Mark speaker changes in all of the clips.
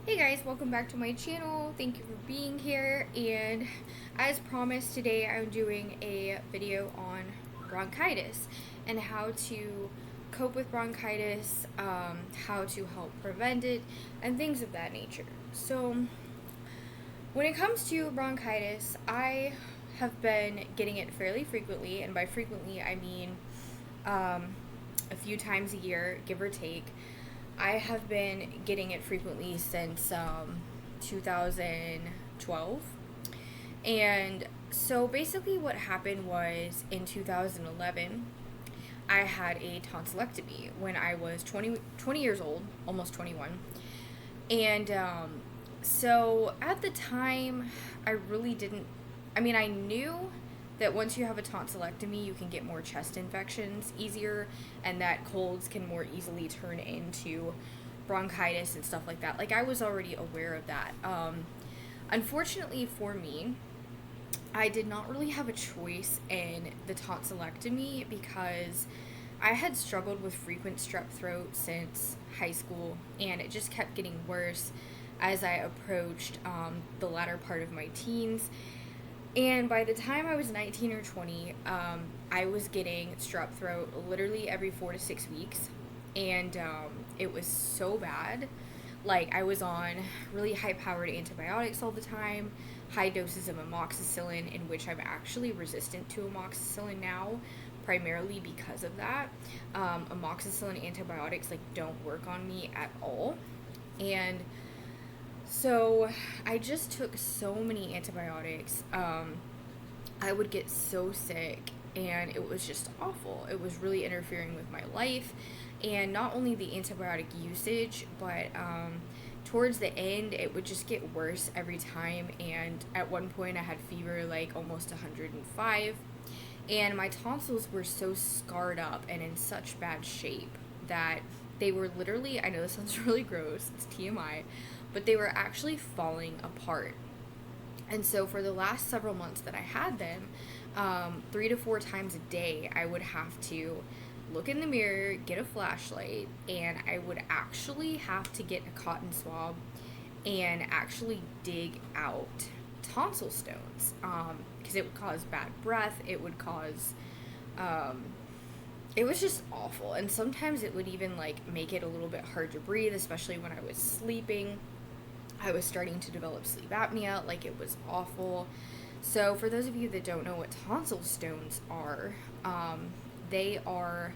Speaker 1: Hey guys, welcome back to my channel. Thank you for being here. And as promised, today I'm doing a video on bronchitis and how to cope with bronchitis, how to help prevent it, and things of that nature. So, when it comes to bronchitis, I have been getting it fairly frequently, and by frequently I mean a few times a year, give or take. I have been getting it frequently since 2012. And so basically, what happened was in 2011, I had a tonsillectomy when I was 20 years old, almost 21. And so at the time, I really didn't, I knew that once you have a tonsillectomy, you can get more chest infections easier, and that colds can more easily turn into bronchitis and stuff like that. Like, I was already aware of that. Unfortunately for me, I did not really have a choice in the tonsillectomy because I had struggled with frequent strep throat since high school, and it just kept getting worse as I approached the latter part of my teens. And by the time I was 19 or 20, I was getting strep throat literally every 4 to 6 weeks. And it was so bad. Like, I was on really high powered antibiotics all the time, high doses of amoxicillin, in which I'm actually resistant to amoxicillin now, primarily because of that. Amoxicillin antibiotics, like, don't work on me at all. And so I just took so many antibiotics. I would get so sick, and it was just awful. It was really interfering with my life, and not only the antibiotic usage, but towards the end, it would just get worse every time. And at one point, I had fever like almost 105, and my tonsils were so scarred up and in such bad shape that they were literally, I know this sounds really gross, it's TMI, but they were actually falling apart. And so for the last several months that I had them, 3 to 4 times a day, I would have to look in the mirror, get a flashlight, and I would actually have to get a cotton swab and actually dig out tonsil stones, because it would cause bad breath. It would cause, it was just awful. And sometimes it would even like make it a little bit hard to breathe, especially when I was sleeping. I was starting to develop sleep apnea. Like, it was awful. So for those of you that don't know what tonsil stones are, they are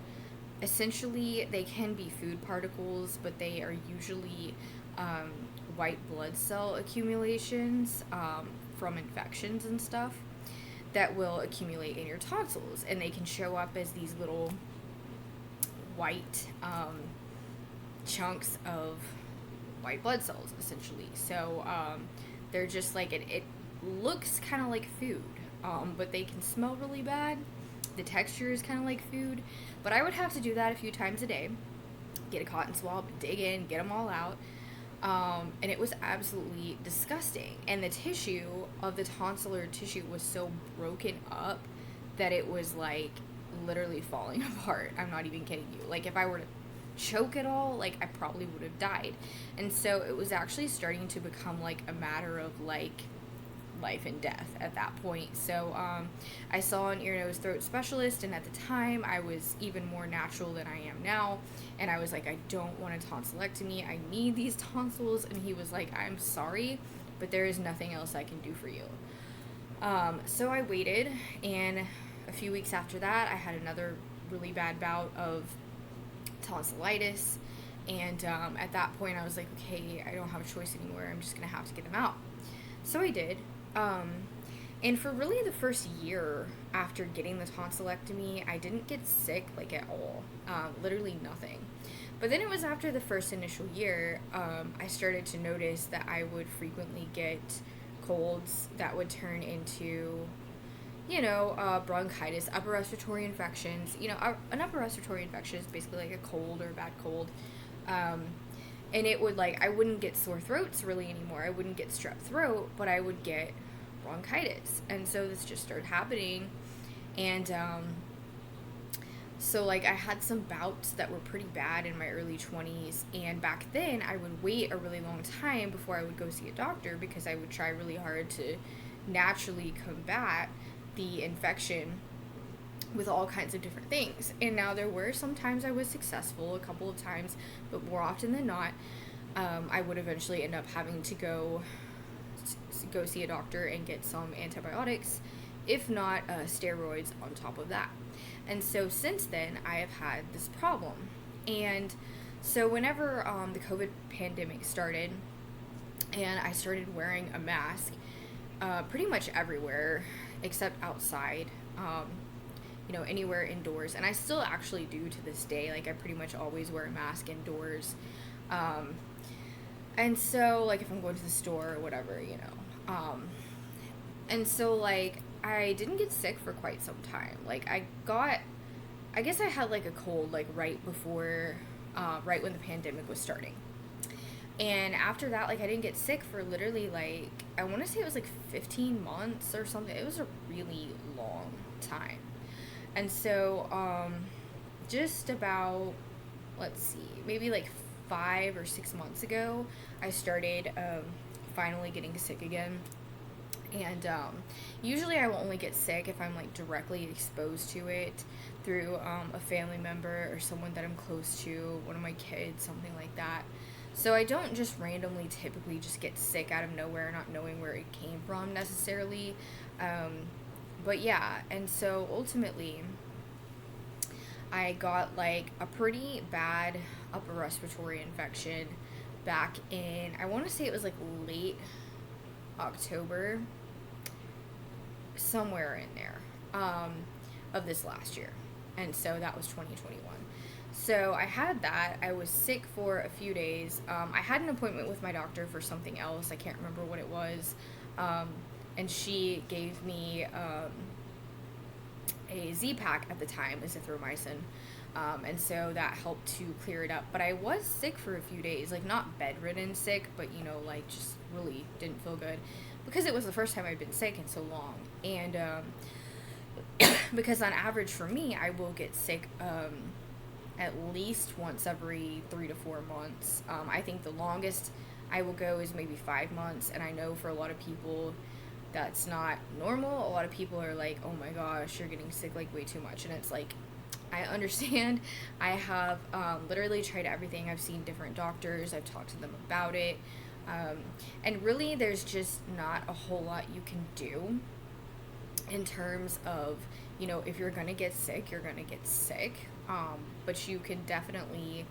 Speaker 1: essentially, they can be food particles, but they are usually um, white blood cell accumulations from infections and stuff that will accumulate in your tonsils, and they can show up as these little white chunks of white blood cells, essentially. So they're just like, it looks kind of like food, but they can smell really bad. The texture is kind of like food, but I would have to do that a few times a day. Get a cotton swab, dig in, get them all out. And it was absolutely disgusting. And the tissue of the tonsillar tissue was so broken up that it was like literally falling apart. I'm not even kidding you. Like, if I were to choke at all, like, I probably would have died. And so it was actually starting to become like a matter of like life and death at that point. So I saw an ear, nose, throat specialist, and at the time I was even more natural than I am now. And I was like, I don't want a tonsillectomy. I need these tonsils. And he was like, I'm sorry, but there is nothing else I can do for you. So I waited, and a few weeks after that, I had another really bad bout of tonsillitis. And at that point, I was like, okay, I don't have a choice anymore. I'm just going to have to get them out. So I did. Um, and for really the first year after getting the tonsillectomy, I didn't get sick, like, at all. Literally nothing. But then it was after the first initial year, I started to notice that I would frequently get colds that would turn into, bronchitis, upper respiratory infections. An upper respiratory infection is basically like a cold or a bad cold. And it would, like, I wouldn't get sore throats really anymore. I wouldn't get strep throat, but I would get bronchitis. And so this just started happening. And So, like, I had some bouts that were pretty bad in my early 20s, and back then I would wait a really long time before I would go see a doctor because I would try really hard to naturally combat the infection with all kinds of different things. And now there were some times I was successful, a couple of times, but more often than not, I would eventually end up having to go see a doctor and get some antibiotics, if not steroids on top of that. And so since then, I have had this problem. And so whenever the COVID pandemic started, and I started wearing a mask pretty much everywhere except outside, anywhere indoors. And I still actually do to this day. Like, I pretty much always wear a mask indoors. Um, and so, like, if I'm going to the store or whatever, and so, like, I didn't get sick for quite some time. Like, I guess I had, like, a cold, like, right when the pandemic was starting. And after that, like, I didn't get sick for literally, like, I want to say it was, like, 15 months or something. It was a really long time. And so, just about, let's see, maybe, like, 5 or 6 months ago, I started, finally getting sick again. And usually I will only get sick if I'm, like, directly exposed to it through a family member or someone that I'm close to, one of my kids, something like that. So I don't just randomly typically just get sick out of nowhere, not knowing where it came from necessarily. But yeah, and so ultimately I got, like, a pretty bad upper respiratory infection back in, I want to say it was, like, late October, somewhere in there, of this last year. And so that was 2021. So I had that. I was sick for a few days. I had an appointment with my doctor for something else. I can't remember what it was. And she gave me a Z-Pack at the time, azithromycin. And so that helped to clear it up. But I was sick for a few days, like, not bedridden sick, but, like, just really didn't feel good because it was the first time I'd been sick in so long. And because on average for me, I will get sick at least once every 3 to 4 months. I think the longest I will go is maybe 5 months. And I know for a lot of people, that's not normal. A lot of people are like, oh my gosh, you're getting sick, like, way too much. And it's like, I understand. I have literally tried everything. I've seen different doctors. I've talked to them about it. And really, there's just not a whole lot you can do in terms of, if you're going to get sick, you're going to get sick. But you can definitely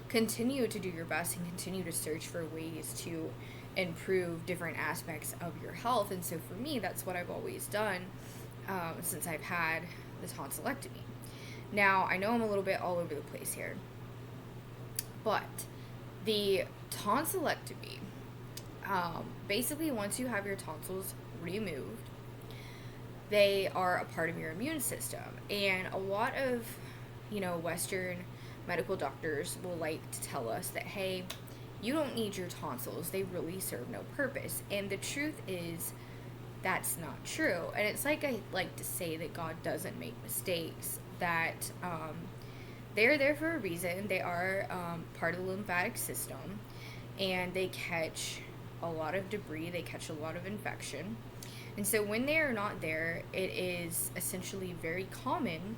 Speaker 1: continue to do your best and continue to search for ways to improve different aspects of your health. And so for me, that's what I've always done since I've had the tonsillectomy. Now, I know I'm a little bit all over the place here, but the tonsillectomy, basically once you have your tonsils removed, they are a part of your immune system. And a lot of, Western medical doctors will like to tell us that, hey, you don't need your tonsils. They really serve no purpose. And the truth is, that's not true. And it's like I like to say that God doesn't make mistakes, that they're there for a reason. They are part of the lymphatic system, and they catch a lot of debris. They catch a lot of infection. And so when they are not there, it is essentially very common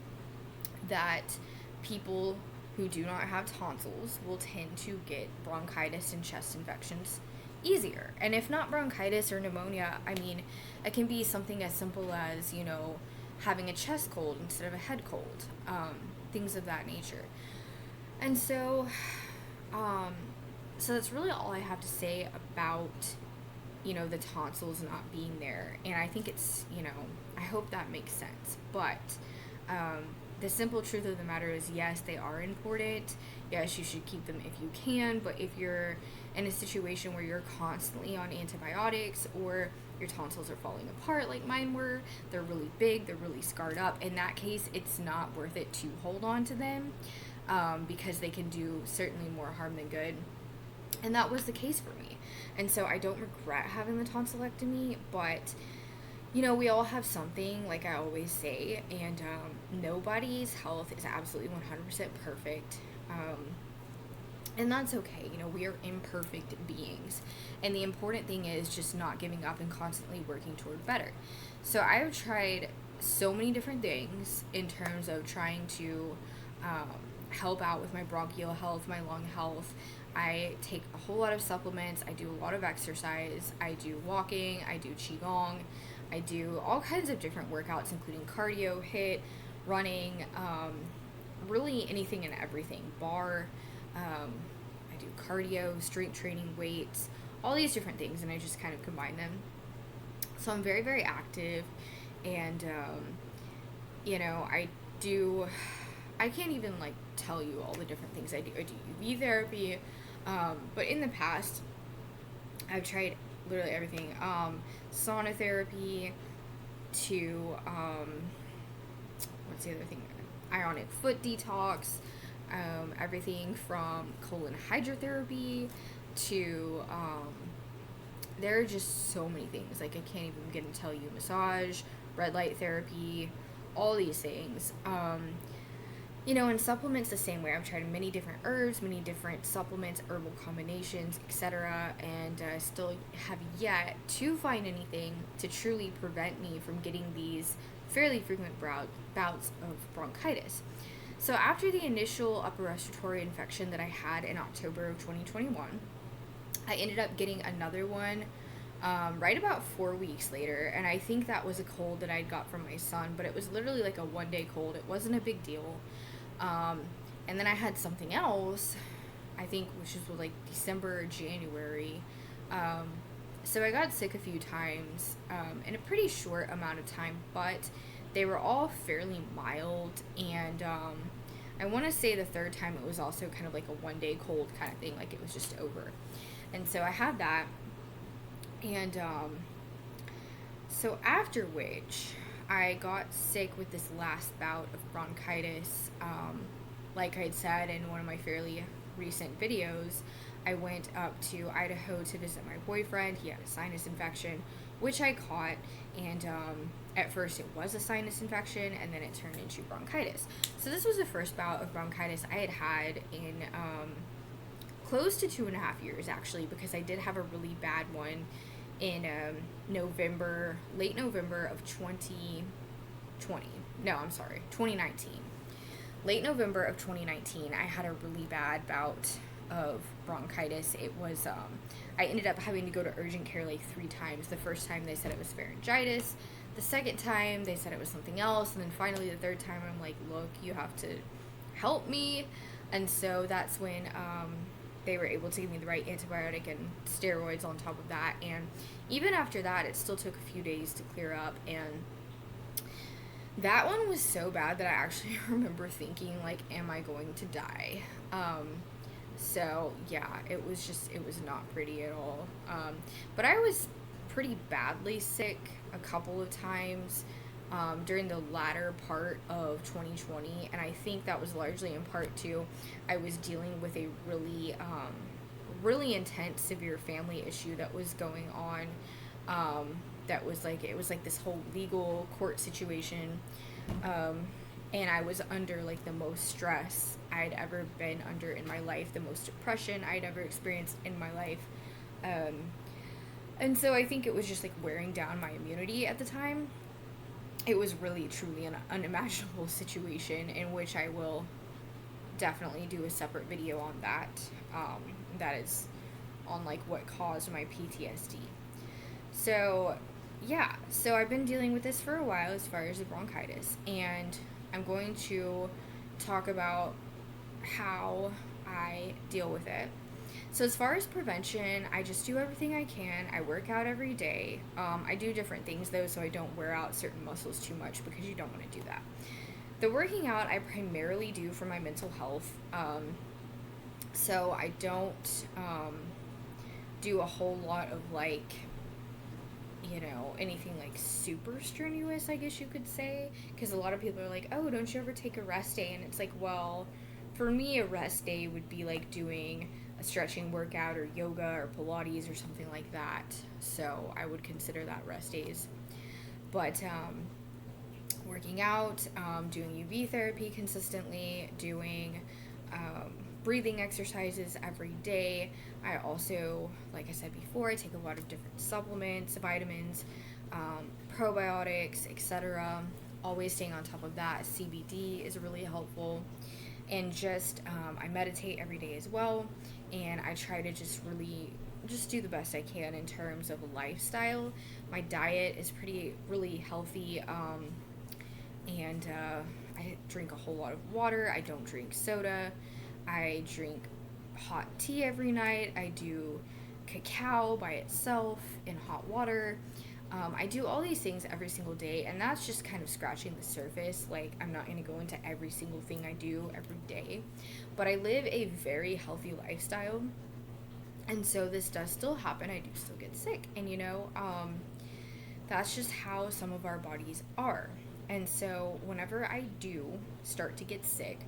Speaker 1: that people who do not have tonsils will tend to get bronchitis and chest infections easier. And if not bronchitis or pneumonia, I mean, it can be something as simple as, having a chest cold instead of a head cold, things of that nature. And so, so that's really all I have to say about, the tonsils not being there. And I think it's, I hope that makes sense. But the simple truth of the matter is, yes, they are important. Yes, you should keep them if you can. But if you're in a situation where you're constantly on antibiotics, or your tonsils are falling apart like mine were, they're really big, they're really scarred up, in that case, it's not worth it to hold on to them, because they can do certainly more harm than good. And that was the case for me. And so I don't regret having the tonsillectomy, but we all have something, like I always say, and nobody's health is absolutely 100% perfect. And that's okay. We are imperfect beings. And the important thing is just not giving up and constantly working toward better. So I've tried so many different things in terms of trying to um, help out with my bronchial health, my lung health. I take a whole lot of supplements. I do a lot of exercise. I do walking. I do qigong. I do all kinds of different workouts, including cardio, HIIT, running, really anything and everything. I do cardio, strength training, weights, all these different things, and I just kind of combine them. So I'm very, very active, and I do. I can't even like tell you all the different things I do. I do UV therapy, but in the past, I've tried literally everything. Sauna therapy to what's the other thing? Ionic foot detox. Everything from colon hydrotherapy to there are just so many things. Like I can't even begin to tell you. Massage, red light therapy, all these things. And supplements the same way. I've tried many different herbs, many different supplements, herbal combinations, etc., and still have yet to find anything to truly prevent me from getting these fairly frequent bouts of bronchitis. So after the initial upper respiratory infection that I had in October of 2021, I ended up getting another one right about 4 weeks later, and I think that was a cold that I got from my son, but it was literally like a one-day cold. It wasn't a big deal. And then I had something else, I think, which was like December or January. So I got sick a few times in a pretty short amount of time, but they were all fairly mild, and I want to say the third time it was also kind of like a one-day cold kind of thing, like it was just over. And so I had that, and so after which I got sick with this last bout of bronchitis. Like I had said in one of my fairly recent videos, I went up to Idaho to visit my boyfriend. He had a sinus infection, which I caught, and at first it was a sinus infection, and then it turned into bronchitis. So this was the first bout of bronchitis I had in close to 2.5 years, actually, because I did have a really bad one in late November of 2019. Late November of 2019, I had a really bad bout of bronchitis. It was, I ended up having to go to urgent care like 3 times. The first time they said it was pharyngitis. The second time they said it was something else. And then finally the third time I'm like, look, you have to help me. And so that's when they were able to give me the right antibiotic and steroids on top of that. And even after that, it still took a few days to clear up. And that one was so bad that I actually remember thinking, like, am I going to die? So yeah, it was not pretty at all. But I was pretty badly sick a couple of times during the latter part of 2020, and I think that was largely in part to I was dealing with a really intense, severe family issue that was going on. That was like, it was like this whole legal court situation, and I was under like the most stress I'd ever been under in my life, the most depression I'd ever experienced in my life, and so I think it was just like wearing down my immunity at the time. It was really truly an unimaginable situation, in which I will definitely do a separate video on that. That is on like what caused my PTSD. So yeah, so I've been dealing with this for a while as far as the bronchitis, and I'm going to talk about how I deal with it. So as far as prevention, I just do everything I can. I work out every day. I do different things though, so I don't wear out certain muscles too much, because you don't want to do that. The working out I primarily do for my mental health. So I don't do a whole lot of like, anything like super strenuous, I guess you could say, because a lot of people are like, oh, don't you ever take a rest day? And it's like, well, for me, a rest day would be like doing a stretching workout or yoga or Pilates or something like that. So I would consider that rest days. But working out, doing UV therapy consistently, doing breathing exercises every day. I also, like I said before, I take a lot of different supplements, vitamins, probiotics, etc. Always staying on top of that. CBD is really helpful. And just, I meditate every day as well. And I try to just really just do the best I can in terms of a lifestyle. My diet is really healthy. And I drink a whole lot of water. I don't drink soda. I drink hot tea every night. I do cacao by itself in hot water. I do all these things every single day, and that's just kind of scratching the surface. Like, I'm not going to go into every single thing I do every day, but I live a very healthy lifestyle. And so this does still happen. I do still get sick. And, that's just how some of our bodies are. And so whenever I do start to get sick,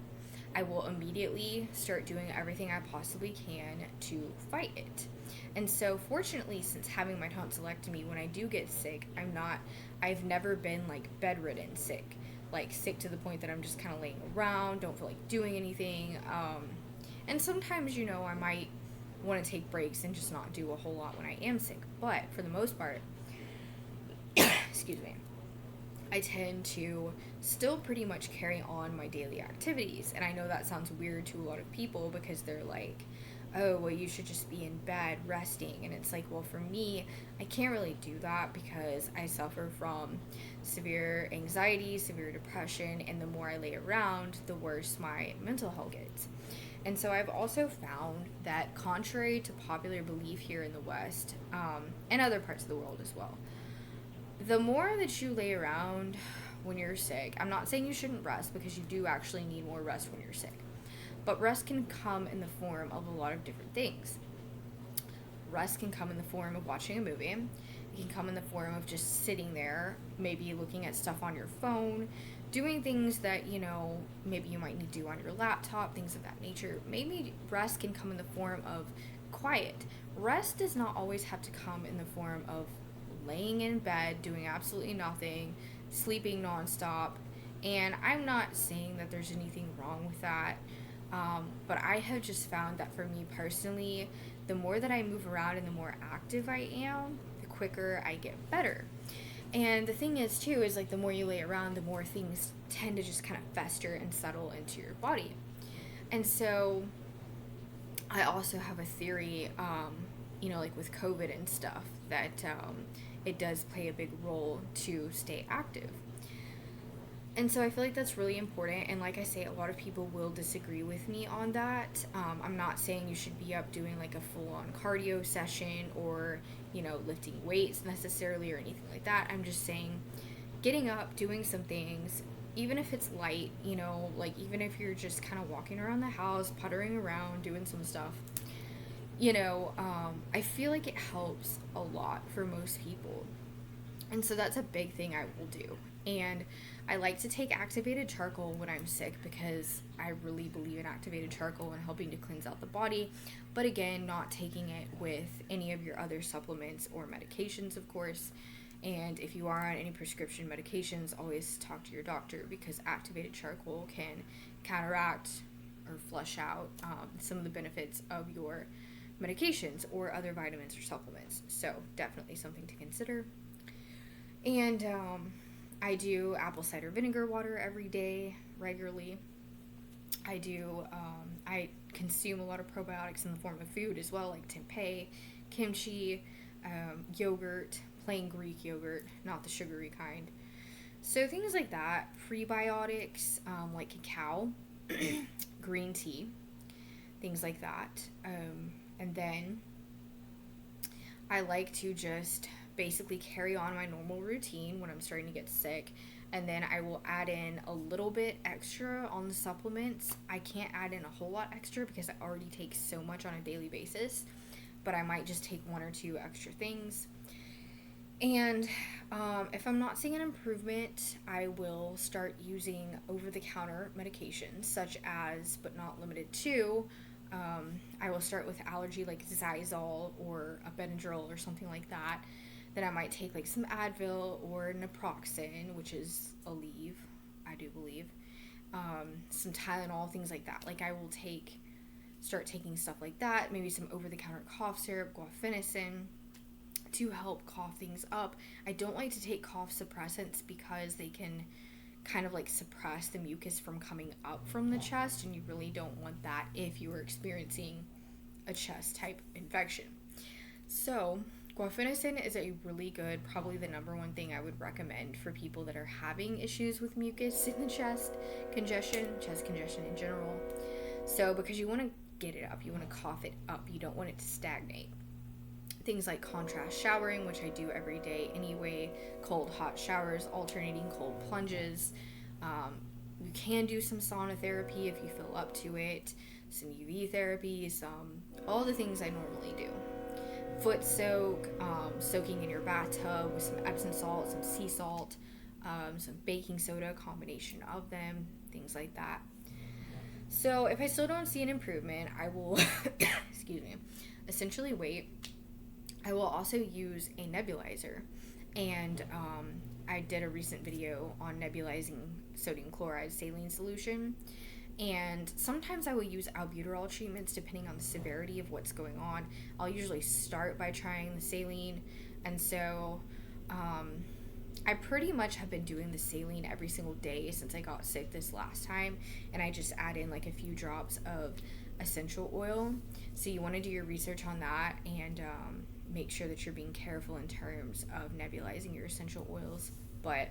Speaker 1: I will immediately start doing everything I possibly can to fight it. And so fortunately, since having my tonsillectomy, when I do get sick, I've never been like bedridden sick, like sick to the point that I'm just kind of laying around, don't feel like doing anything. And sometimes, I might want to take breaks and just not do a whole lot when I am sick. But for the most part, excuse me, I tend to still pretty much carry on my daily activities. And I know that sounds weird to a lot of people because they're like, oh, well, you should just be in bed resting. And it's like, well, for me, I can't really do that because I suffer from severe anxiety, severe depression, and the more I lay around, the worse my mental health gets. And so I've also found that, contrary to popular belief here in the West, and other parts of the world as well, the more that you lay around when you're sick, I'm not saying you shouldn't rest because you do actually need more rest when you're sick, but rest can come in the form of a lot of different things. Rest can come in the form of watching a movie. It can come in the form of just sitting there, maybe looking at stuff on your phone, doing things that, maybe you might need to do on your laptop, things of that nature. Maybe rest can come in the form of quiet. Rest does not always have to come in the form of laying in bed, doing absolutely nothing, sleeping nonstop. And I'm not saying that there's anything wrong with that. But I have just found that for me personally, the more that I move around and the more active I am, the quicker I get better. And the thing is, too, is like the more you lay around, the more things tend to just kind of fester and settle into your body. And so I also have a theory, like with COVID and stuff, that it does play a big role to stay active. And so I feel like that's really important. And like I say, a lot of people will disagree with me on that. I'm not saying you should be up doing like a full-on cardio session or, lifting weights necessarily or anything like that. I'm just saying getting up, doing some things, even if it's light, like even if you're just kind of walking around the house, puttering around, doing some stuff, I feel like it helps a lot for most people. And so that's a big thing I will do. And I like to take activated charcoal when I'm sick because I really believe in activated charcoal and helping to cleanse out the body. But again, not taking it with any of your other supplements or medications, of course. And if you are on any prescription medications, always talk to your doctor because activated charcoal can counteract or flush out some of the benefits of your medications or other vitamins or supplements. So definitely something to consider. And I do apple cider vinegar water every day regularly. I consume a lot of probiotics in the form of food as well, like tempeh, kimchi, yogurt, plain Greek yogurt, not the sugary kind. So things like that, prebiotics, like cacao, green tea, things like that. And then I like to just basically carry on my normal routine when I'm starting to get sick, and then I will add in a little bit extra on the supplements. I can't add in a whole lot extra because I already take so much on a daily basis, but I might just take one or two extra things. And if I'm not seeing an improvement, I will start using over-the-counter medications such as, but not limited to, I will start with allergy like Xyzal or a Benadryl or something like that. Then I might take like some Advil or naproxen, which is Aleve, I do believe. Some Tylenol, things like that. Like I will start taking stuff like that, maybe some over-the-counter cough syrup, guaifenesin, to help cough things up. I don't like to take cough suppressants because they can kind of like suppress the mucus from coming up from the chest, and you really don't want that if you are experiencing a chest type infection. So guaifenesin is a really good, probably the number one thing I would recommend for people that are having issues with mucus in the chest congestion in general. So because you want to get it up, you want to cough it up, you don't want it to stagnate. Things like contrast showering, which I do every day anyway, cold hot showers, alternating cold plunges. You can do some sauna therapy if you feel up to it, some UV therapy, all the things I normally do. Foot soak, soaking in your bathtub with some Epsom salt, some sea salt, some baking soda, a combination of them, things like that. So if I still don't see an improvement, I will, excuse me, essentially wait. I will also use a nebulizer, and I did a recent video on nebulizing sodium chloride saline solution, and sometimes I will use albuterol treatments depending on the severity of what's going on. I'll usually start by trying the saline, and so I pretty much have been doing the saline every single day since I got sick this last time, and I just add in like a few drops of essential oil. So you want to do your research on that, and make sure that you're being careful in terms of nebulizing your essential oils. But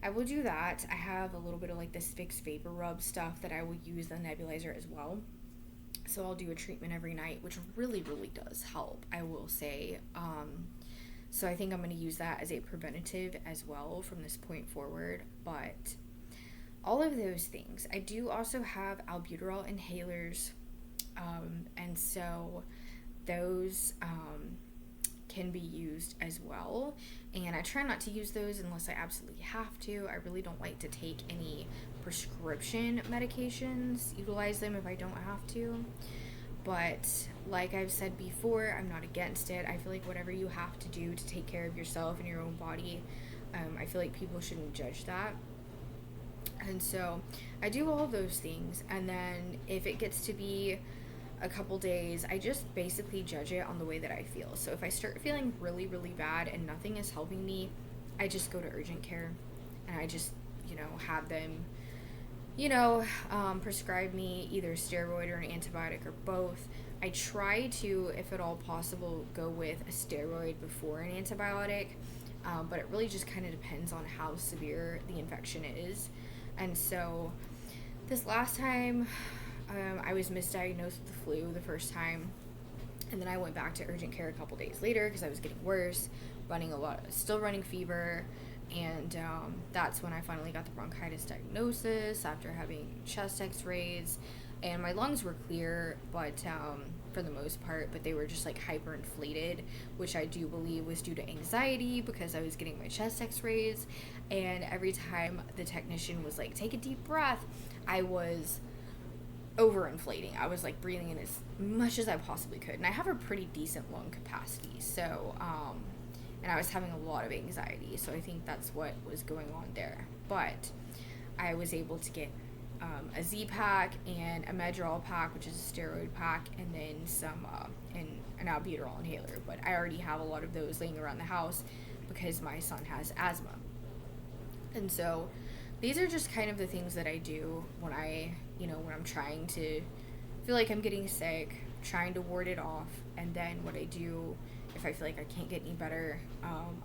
Speaker 1: I will do that. I have a little bit of like this Vicks Vapor Rub stuff that I will use the nebulizer as well. So I'll do a treatment every night, which really, really does help, I will say. So I think I'm going to use that as a preventative as well from this point forward. But all of those things. I do also have albuterol inhalers, and so those can be used as well, and I try not to use those unless I absolutely have to. I really don't like to take any prescription medications, utilize them if I don't have to, but like I've said before, I'm not against it. I feel like whatever you have to do to take care of yourself and your own body, I feel like people shouldn't judge that. And so I do all those things, and then if it gets to be a couple days, I just basically judge it on the way that I feel. So if I start feeling really, really bad and nothing is helping me, I just go to urgent care, and I just, have them, prescribe me either a steroid or an antibiotic or both. I try to, if at all possible, go with a steroid before an antibiotic, but it really just kind of depends on how severe the infection is. And so this last time, I was misdiagnosed with the flu the first time, and then I went back to urgent care a couple days later because I was getting worse, still running fever, and that's when I finally got the bronchitis diagnosis after having chest x-rays, and my lungs were clear, but for the most part, but they were just like hyperinflated, which I do believe was due to anxiety because I was getting my chest x-rays, and every time the technician was like, take a deep breath, I was overinflating. I was like breathing in as much as I possibly could, and I have a pretty decent lung capacity, so and I was having a lot of anxiety, so I think that's what was going on there. But I was able to get a Z-Pack and a Medrol pack, which is a steroid pack, and then some and an albuterol inhaler. But I already have a lot of those laying around the house because my son has asthma. And so these are just kind of the things that I do when when I'm trying to feel like I'm getting sick, trying to ward it off. And then what I do, if I feel like I can't get any better,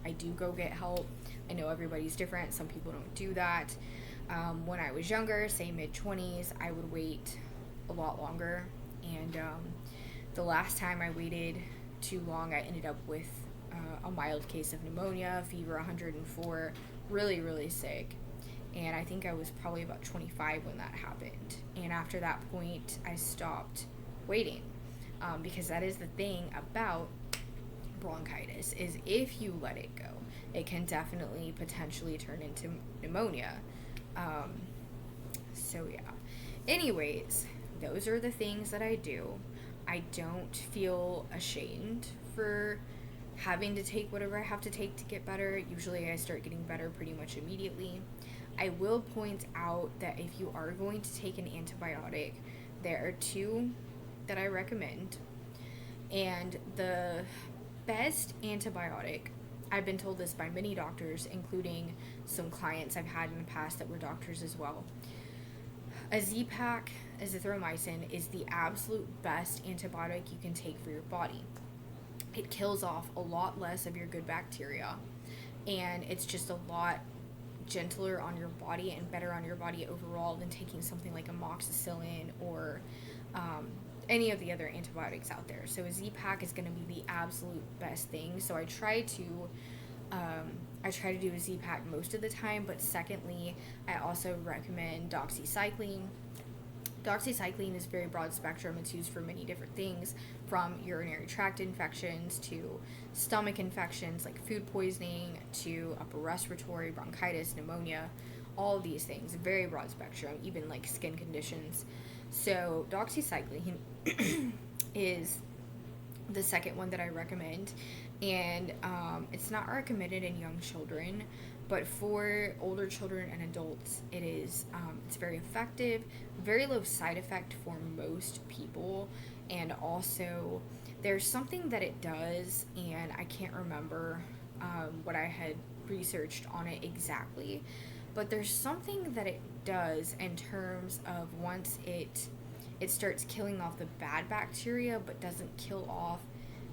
Speaker 1: I do go get help. I know everybody's different. Some people don't do that. When I was younger, say mid-20s, I would wait a lot longer. And the last time I waited too long, I ended up with a mild case of pneumonia, fever 104, really, really sick. And I think I was probably about 25 when that happened. And after that point, I stopped waiting. Because that is the thing about bronchitis, is if you let it go, it can definitely potentially turn into pneumonia. So yeah. Anyways, those are the things that I do. I don't feel ashamed for having to take whatever I have to take to get better. Usually I start getting better pretty much immediately. I will point out that if you are going to take an antibiotic, there are two that I recommend. And the best antibiotic, I've been told this by many doctors, including some clients I've had in the past that were doctors as well. A Z-Pak, azithromycin, is the absolute best antibiotic you can take for your body. It kills off a lot less of your good bacteria, and it's just a lot gentler on your body and better on your body overall than taking something like amoxicillin or any of the other antibiotics out there. So a Z-Pak is going to be the absolute best thing. So I try to do a Z-Pak most of the time, but secondly, I also recommend doxycycline. Doxycycline is very broad spectrum. It's used for many different things, from urinary tract infections to stomach infections like food poisoning to upper respiratory, bronchitis, pneumonia, all of these things. Very broad spectrum, even like skin conditions. So doxycycline is the second one that I recommend, and it's not recommended in young children, but for older children and adults, it's very effective, very low side effect for most people, and also there's something that it does, and I can't remember what I had researched on it exactly, but there's something that it does in terms of once it starts killing off the bad bacteria, but doesn't kill off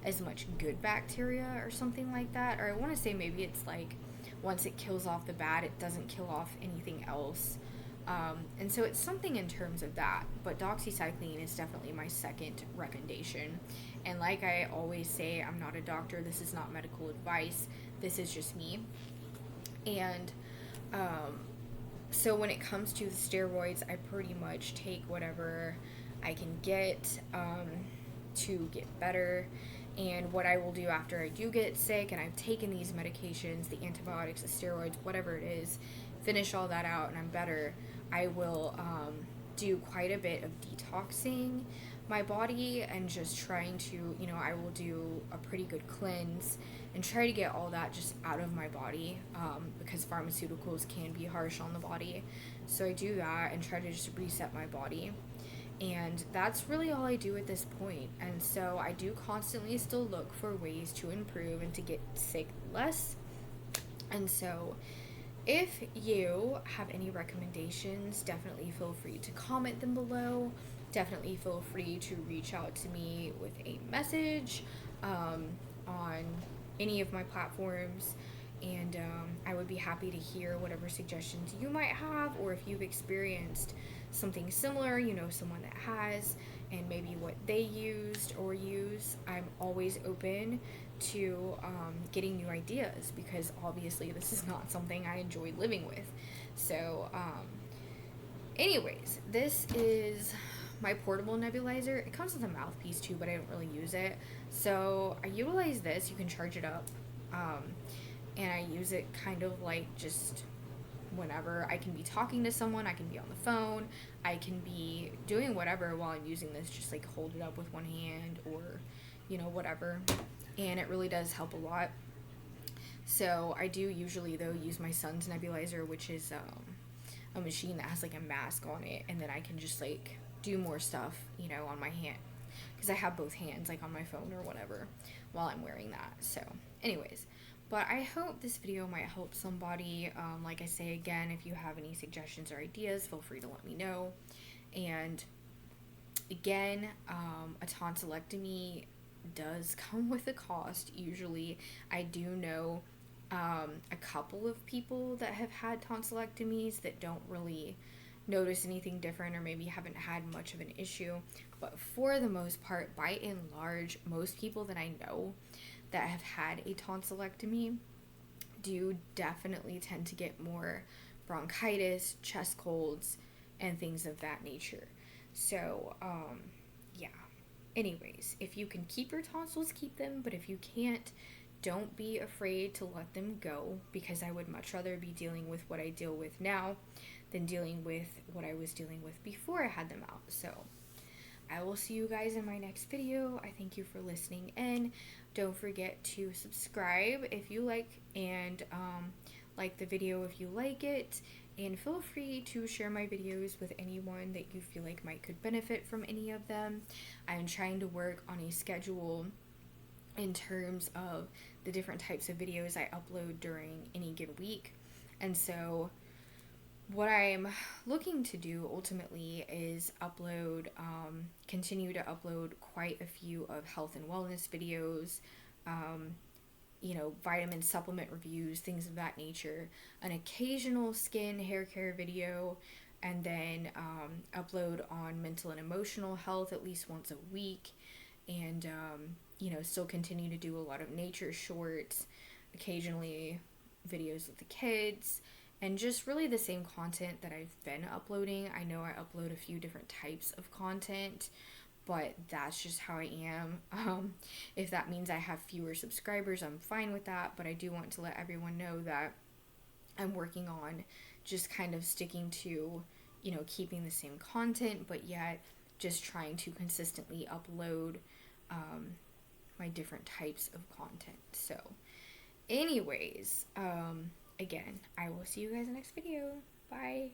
Speaker 1: as much good bacteria or something like that. Or I want to say maybe it's like once it kills off the bad, it doesn't kill off anything else. And so it's something in terms of that. But doxycycline is definitely my second recommendation. And like I always say, I'm not a doctor. This is not medical advice. This is just me. And so when it comes to the steroids, I pretty much take whatever I can get to get better. And what I will do after I do get sick and I've taken these medications, the antibiotics, the steroids, whatever it is, finish all that out and I'm better, I will do quite a bit of detoxing my body and just trying to, I will do a pretty good cleanse and try to get all that just out of my body, because pharmaceuticals can be harsh on the body. So I do that and try to just reset my body. And that's really all I do at this point. And so I do constantly still look for ways to improve and to get sick less. And so if you have any recommendations, definitely feel free to comment them below. Definitely feel free to reach out to me with a message on any of my platforms. And I would be happy to hear whatever suggestions you might have, or if you've experienced something similar, someone that has, and maybe what they used or use. I'm always open to getting new ideas, because obviously this is not something I enjoy living with. So anyways, this is my portable nebulizer. It comes with a mouthpiece too, but I don't really use it. So I utilize this. You can charge it up. And I use it kind of like just whenever I can be talking to someone, I can be on the phone, I can be doing whatever while I'm using this, just like hold it up with one hand or, whatever. And it really does help a lot. So I do usually, though, use my son's nebulizer, which is a machine that has like a mask on it, and then I can just like do more stuff, on my hand, because I have both hands like on my phone or whatever while I'm wearing that. So anyways, but I hope this video might help somebody. Like I say again, if you have any suggestions or ideas, feel free to let me know. And again, a tonsillectomy does come with a cost usually. I do know a couple of people that have had tonsillectomies that don't really notice anything different, or maybe haven't had much of an issue. But for the most part, by and large, most people that I know that have had a tonsillectomy do definitely tend to get more bronchitis, chest colds, and things of that nature. So, yeah. Anyways, if you can keep your tonsils, keep them, but if you can't, don't be afraid to let them go, because I would much rather be dealing with what I deal with now than dealing with what I was dealing with before I had them out. So I will see you guys in my next video. I thank you for listening in. Don't forget to subscribe if you like the video if you like it, and feel free to share my videos with anyone that you feel like might could benefit from any of them. I'm trying to work on a schedule in terms of the different types of videos I upload during any given week. And so what I'm looking to do ultimately is continue to upload quite a few of health and wellness videos, um, vitamin supplement reviews, things of that nature, an occasional skin hair care video, and then upload on mental and emotional health at least once a week, and still continue to do a lot of nature shorts, occasionally videos with the kids, and just really the same content that I've been uploading. I know I upload a few different types of content, but that's just how I am. If that means I have fewer subscribers, I'm fine with that, but I do want to let everyone know that I'm working on just kind of sticking to, keeping the same content, but yet just trying to consistently upload my different types of content. So, anyways, again, I will see you guys in the next video. Bye.